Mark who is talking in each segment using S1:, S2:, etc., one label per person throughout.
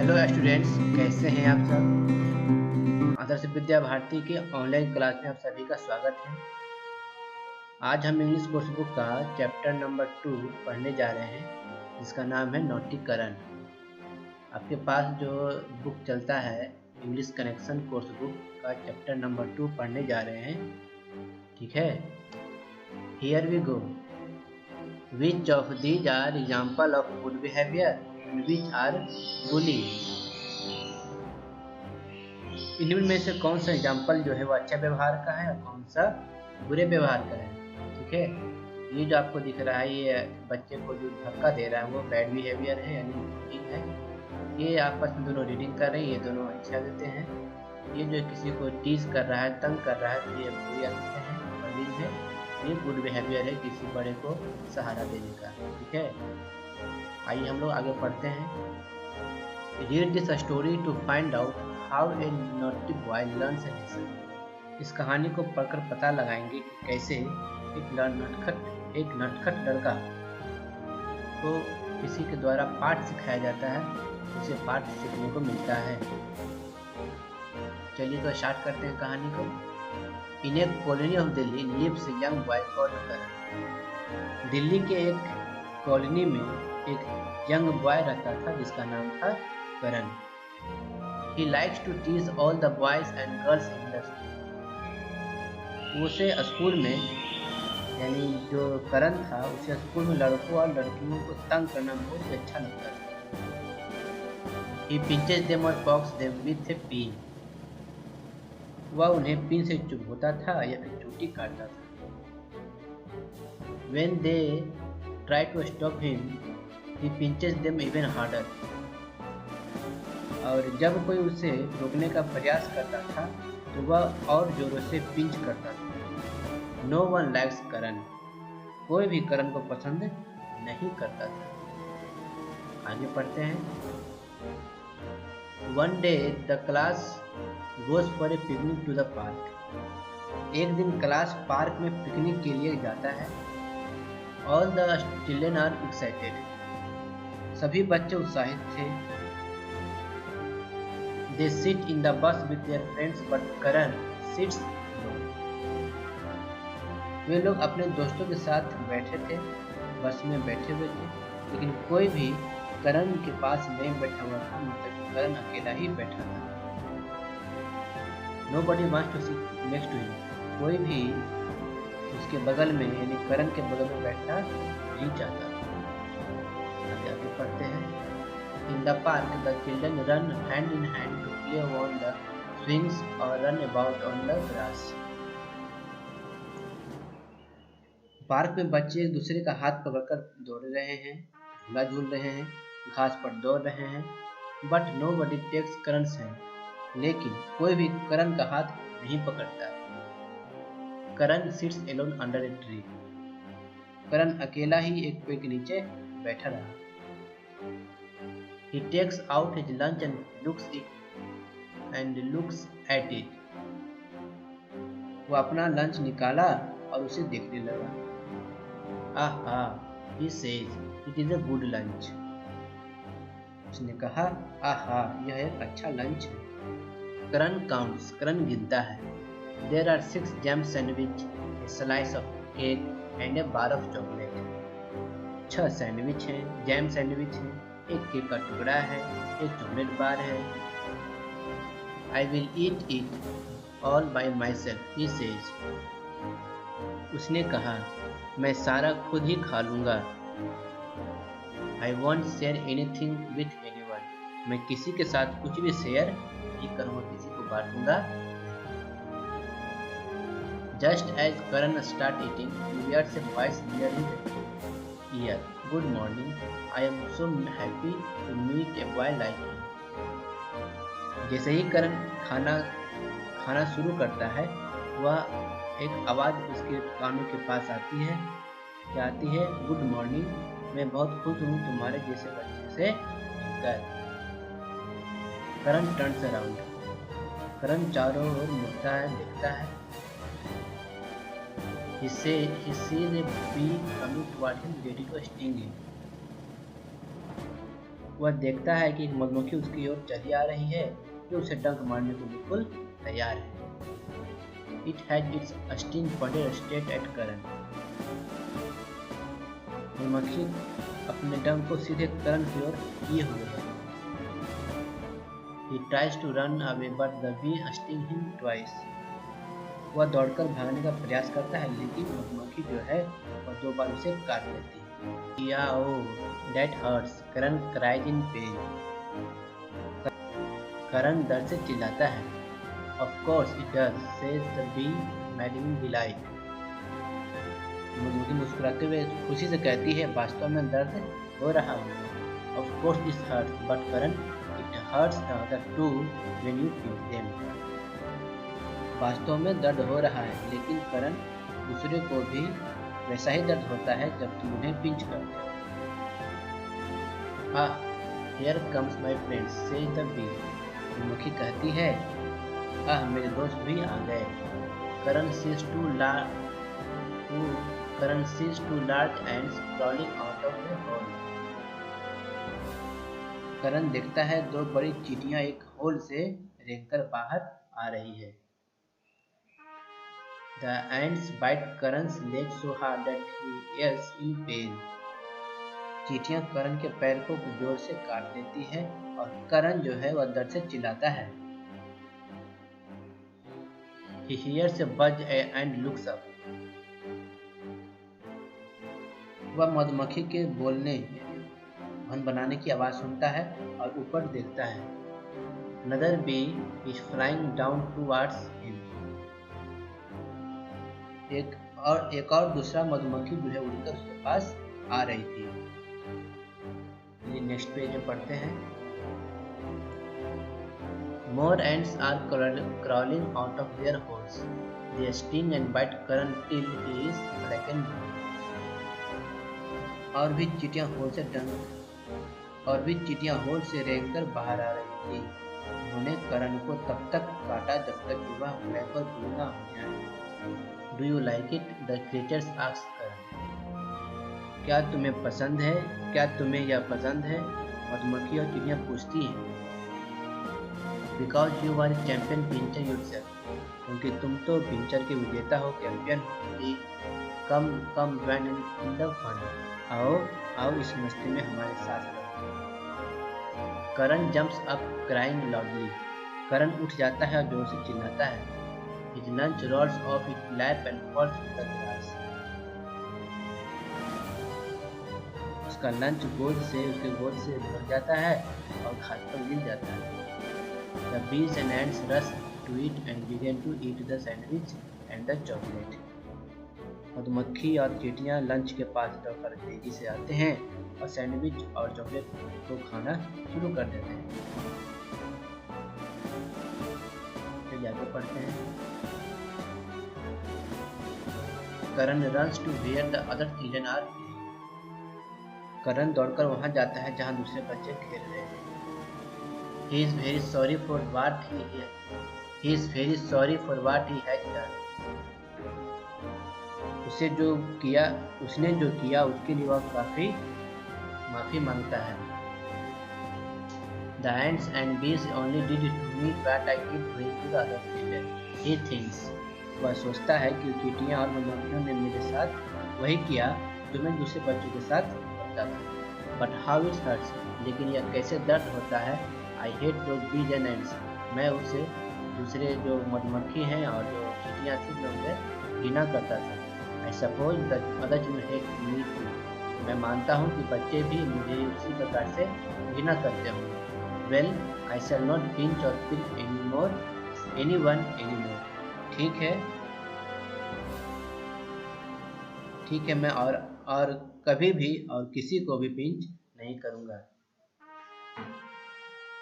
S1: Hello students, कैसे हैं आप सब। आदर्श विद्या भारती के ऑनलाइन क्लास में आप सभी का स्वागत है। आज हम इंग्लिश कोर्स बुक का चैप्टर नंबर 2 पढ़ने जा रहे हैं, जिसका नाम है नोटिकरण। आपके पास जो बुक चलता है इंग्लिश कनेक्शन कोर्स बुक का चैप्टर नंबर 2 पढ़ने जा रहे हैं, ठीक है। Here we go. Which of these are example of good behavior and which are bullying? इनमें में से कौन सा एग्जाम्पल जो है वो अच्छा व्यवहार का है और कौन सा बुरे व्यवहार का है, ठीक है। ये जो आपको दिख रहा है, ये बच्चे को जो धक्का दे रहा है वो बैड बिहेवियर है यानी बुलिंग है। ये आपस में दोनों रीडिंग कर रहे हैं, ये दोनों अच्छा देते हैं। ये जो किसी को टीज कर रहा है, तंग कर रहा है, तो ये बुरी आदतें हैं, बुलिंग है। ये गुड बिहेवियर है किसी बड़े को सहारा देने का, ठीक है। आइए हम लोग आगे पढ़ते हैं। Read this story to find out how a naughty boy learns a lesson. इस कहानी को पढ़कर पता लगाएंगे कि कैसे एक नटखट लड़का को किसी के द्वारा पाठ सिखाया जाता है, उसे पाठ सीखने को मिलता है। चलिए तो स्टार्ट करते हैं कहानी को। In a colony of Delhi lives a young boy called Karan. Delhi के एक कॉलोनी में एक यंग बॉय रहता था जिसका नाम था करण। He likes to tease all the boys and girls in the school. उसे स्कूल में यानी जो करण था उसे स्कूल में लड़कों और लड़कियों को तंग करना बहुत अच्छा लगता था। He pinches them or pokes them with a pin. वह उन्हें पिन से चुभोता था या फिर चोटी काटता था। When they try to stop him, he pinches them even harder. और जब कोई उसे रोकने का प्रयास करता था तो वह और जोरों से पिंच करता था। No one likes करण। कोई भी करण को पसंद नहीं करता था। आगे पढ़ते हैं। One day the class goes for a picnic to the park. एक दिन क्लास पार्क में पिकनिक के लिए जाता है। All the children are excited. सभी बच्चे उत्साहित थे। They sit in the bus with their friends, but Karan sits alone. वे लोग अपने दोस्तों के साथ बैठे थे, बस में बैठे हुए थे, लेकिन कोई भी करण के पास नहीं बैठा हुआ था, मतलब करण अकेला ही बैठा था। Nobody wants to sit next to him. कोई भी उसके बगल में यानी करण के बगल में बैठना नहीं चाहता। आगे पढ़ते हैं। In the park, the children run hand in hand to play on the swings or run about on the grass. Park में बच्चे एक दूसरे का हाथ पकड़कर दौड़ रहे हैं, झूला झूल रहे हैं, घास पर दौड़ रहे हैं। But nobody takes Karan's hand. लेकिन कोई भी करण का हाथ नहीं पकड़ता। Karan sits alone under a tree. Karan अकेला ही एक पेड़ के नीचे बैठा रहा। He takes out his lunch and looks at it. वो अपना लंच निकाला और उसे देखने लगा। आहा, he says, it is a good lunch. उसने कहा, आहा, यह एक अच्छा लंच है। करण काउंट्स, करण गिनता है। There are 6 jam sandwich, a slice of cake and a bar of chocolate. 6 sandwich हैं, जैम सैंडविच है, एक केक का टुकड़ा है, एक चॉकलेट बार है। I will eat it all by myself, he says. उसने कहा, मैं सारा खुद ही खा लूँगा। I won't share anything with anyone. मैं किसी के साथ कुछ भी शेयर नहीं करूँगा, किसी को बांटूंगा। Just as Karan start eating, he hears a voice near his ear. Good morning. I am so happy to meet a boy like you. जैसे ही करण खाना शुरू करता है, वह एक आवाज उसके कानों के पास आती है। क्या आती है? गुड मॉर्निंग, मैं बहुत खुश हूँ तुम्हारे जैसे बच्चे से मिलकर। करण टर्न्स अराउंड। करण चारों ओर मुड़ता है, देखता है। He sees a bee coming toward him, ready to sting him. वह देखता है कि एक मधुमक्खी उसकी ओर चली आ रही है जो उसे डंक मारने को बिल्कुल तैयार है। It had its sting pointed straight at करण। मधुमक्खी अपने डंक को सीधे करण की ओर किए हुए है। He tries to run away but the bee stings him twice। वह दौड़कर भागने का प्रयास करता है लेकिन मधुमक्खी जो है वह 2 बार उसे काट लेती है। याओ, that hurts, Karan cries in pain। करण दर्द से चिल्लाता है। Of course it does, says the bee, smiling in delight। मधुमक्खी मुस्कुराते हुए खुशी से कहती है, वास्तव में दर्द हो रहा है। Of course it hurts, but Karan, it hurts the other too when you pinch them। वास्तव में दर्द हो रहा है, लेकिन करण दूसरे को भी वैसा ही दर्द होता है जब तुम उन्हें पिंच करते हो। Ah, here comes my friends, says the bee। मधुमक्खी कहती है, मेरे दोस्त भी आ गए। करण sees two large ants crawling out of the hole। करण देखता है 2 बड़ी चींटियां एक होल से रेंगकर बाहर आ रही है। The ants bite Karan's leg so hard that he yells in pain। चींटियां करण के पैर को जोर से काट देती है और करण जो है वह दर्द से चिल्लाता है। He hears a buzz and looks up। वह मधुमक्खी के बोलने भन बनाने की आवाज सुनता है और ऊपर देखता है। Another bee is flying down towards him। एक और दूसरा मधुमक्खी जो है उड़कर उसके पास आ रही थी। नेक्स्ट पेज में पढ़ते हैं। More ants are crawling out of their holes। They sting and bite Karan till he is black and blue। और भी चींटियां होल से रेंगकर बाहर आ रही थी। उन्होंने करण को तब तक काटा जब तक कि वह ब्लैक और ब्लू ना हो जाए। Do you like it? The creatures ask करण। क्या तुम्हें पसंद है? क्या तुम्हें यह पसंद है? मधुमक्खी और चिड़ियां पूछती हैं। Because you are a champion pincher yourself। क्योंकि तुम तो पिंचर के विजेता हो, चैंपियन हो। Come join in the fun। आओ इस मस्ती में हमारे साथ रहो। करण jumps up crying loudly। करण उठ जाता है और जोर से चिल्लाता है। His lunch rolls off his lap and falls to the grass। उसका लंच उसके गोद से भर जाता है और घास पर गिर जाता है। The bees and ants rush to it and begin to eat the sandwich and the chocolate। मधुमक्खी और चींटियां लंच के पास दौड़कर तेजी से आते हैं और सैंडविच और चॉकलेट को खाना शुरू कर देते हैं। चलिए आगे पढ़ते हैं। करण runs to where the other children are playing। करण दौड़कर वहां जाता है जहां दूसरे बच्चे खेल रहे हैं। He is very sorry for what he has done। उसने जो किया उसके लिए वह काफी माफी मांगता है। The ants and bees only did it to me what I keep doing to the other children। He thinks। वह सोचता है कि चींटियां और मधुमक्खियों ने मेरे साथ वही किया जो मैं दूसरे बच्चों के साथ करता था। But how it hurts। लेकिन यह कैसे दर्द होता है। I hate those bees and ants। मैं उसे दूसरे जो मधुमक्खी हैं और जो चींटियां थी मैं उन्हें घृणा करता था। I suppose that other children hate me too। मैं मानता हूँ कि बच्चे भी मुझे उसी प्रकार से घृणा करते होंगे। Well, I shall not pinch or pick anyone anymore। ठीक है मैं और कभी भी और किसी को भी पिंच नहीं करूँगा।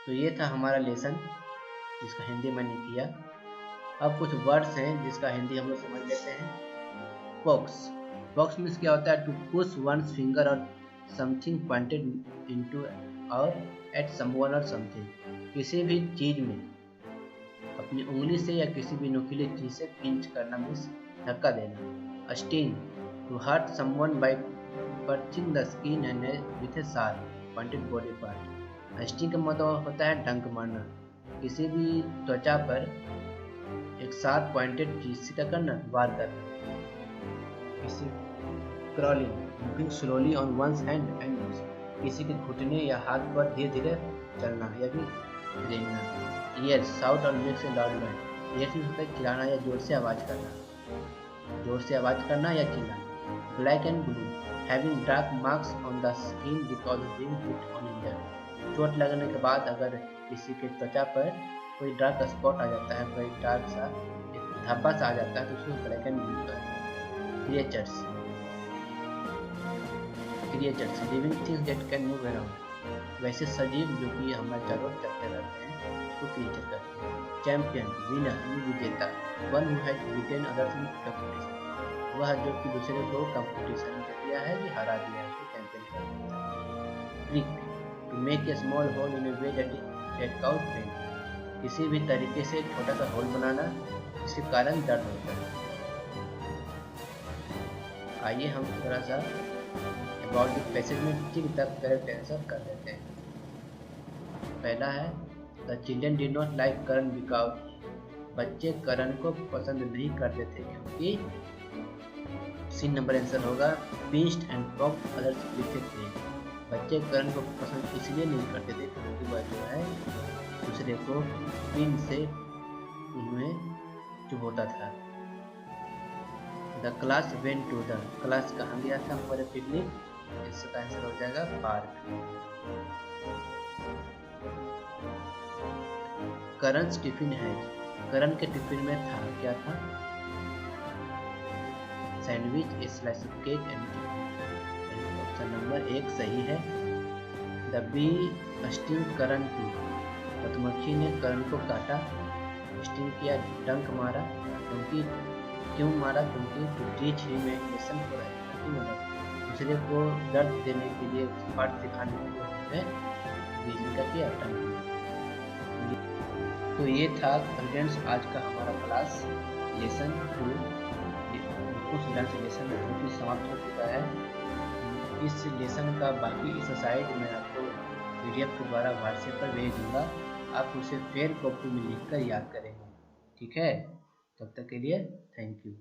S1: तो ये था हमारा लेसन जिसका हिंदी मैंने किया। अब कुछ वर्ड्स हैं जिसका हिंदी हम लोग समझ लेते हैं। पॉक्स मीन्स क्या होता है? टू पुश वंस फिंगर और समथिंग पॉइंटेड इनटू और एट समवन और समथिंग। किसी भी चीज में अपनी उंगली से या किसी भी नुकीली चीज से पिंच करना मीन्स धक्का देना। Sting, to hurt someone by piercing the skin and with a sharp. Pointed body part. Sting का मतलब होता है डंक मारना, किसी भी त्वचा पर एक साथ पॉइंटेड चीज से क्या करना, वार करना। किसी crawling, moving slowly on one's hand and किसी के घुटने या हाथ पर धीरे धीरे चलना या भी रेंगना। ईयर, साउट और मेक से लाउड नॉइज। ईयर में होता है चिल्लाना या जोर से आवाज करना, जोर से आवाज करना या चिल्लाना। Black and blue, having dark marks on the skin because of being hit on injured. चोट लगने के बाद अगर किसी के त्वचा पर कोई डार्क स्पॉट आ जाता है, कोई डार्क सा एक धब्बा सा आ जाता है, तो उसको ब्लैक एंड ब्लू कहते हैं। Creatures, creatures living things that can move around, वैसे सजीव जो कि हमारे चारों ओर चलते रहते हैं उसको क्रिएचर कहते हैं। चैंपियन, विनर विजेता, one who has beaten others in competition, वह जो कि दूसरे को कंपटीशन में दिया है कि हरा दिया है, उसको चैंपियन कहते हैं। Trick, to make a small hole in a way that cause pain, किसी भी तरीके से छोटा सा होल बनाना जिसके कारण दर्द होता है। आइए हम थोड़ा सा अबाउट द पैसेज में टीचिंग द करेक्ट आंसर कर लेते हैं। पहला है the children did not like Karan because, बच्चे करण को पसंद नहीं करते थे क्योंकि, सी नंबर आंसर होगा pinched and poked others with a pen, बच्चे करण को पसंद इसलिए नहीं करते थे क्योंकि वह जो है दूसरे को पिन से उन्हें चुभोता था। The class went to, the class कहाँ गया था हमारे पिकनिक, इसका आंसर हो जाएगा पार्क। करण's टिफिन है, करण के टिफिन में था क्या था, sandwich, a slice of cake and chicken. Option number 1 सही है। The bee sting Karan to, मधुमक्खी ने करण को काटा, स्टिंग किया डंक मारा, क्योंकि क्यों मारा, क्योंकि to teach him a lesson for मतलब दूसरे को दर्द देने के लिए, पाठ सिखाने के लिए उसने रीजन का किया डंक। तो ये था फ्रेंड्स आज का हमारा क्लास लेसन 2, कुछ लंच लेसन जो कि समाप्त हो चुका है। इस लेसन का बाकी एक्सरसाइज मैं आपको PDF के द्वारा व्हाट्सएप पर भेज दूंगा, आप उसे फेयर कॉपी में लिखकर याद करेंगे। ठीक है, तब तक के लिए थैंक यू।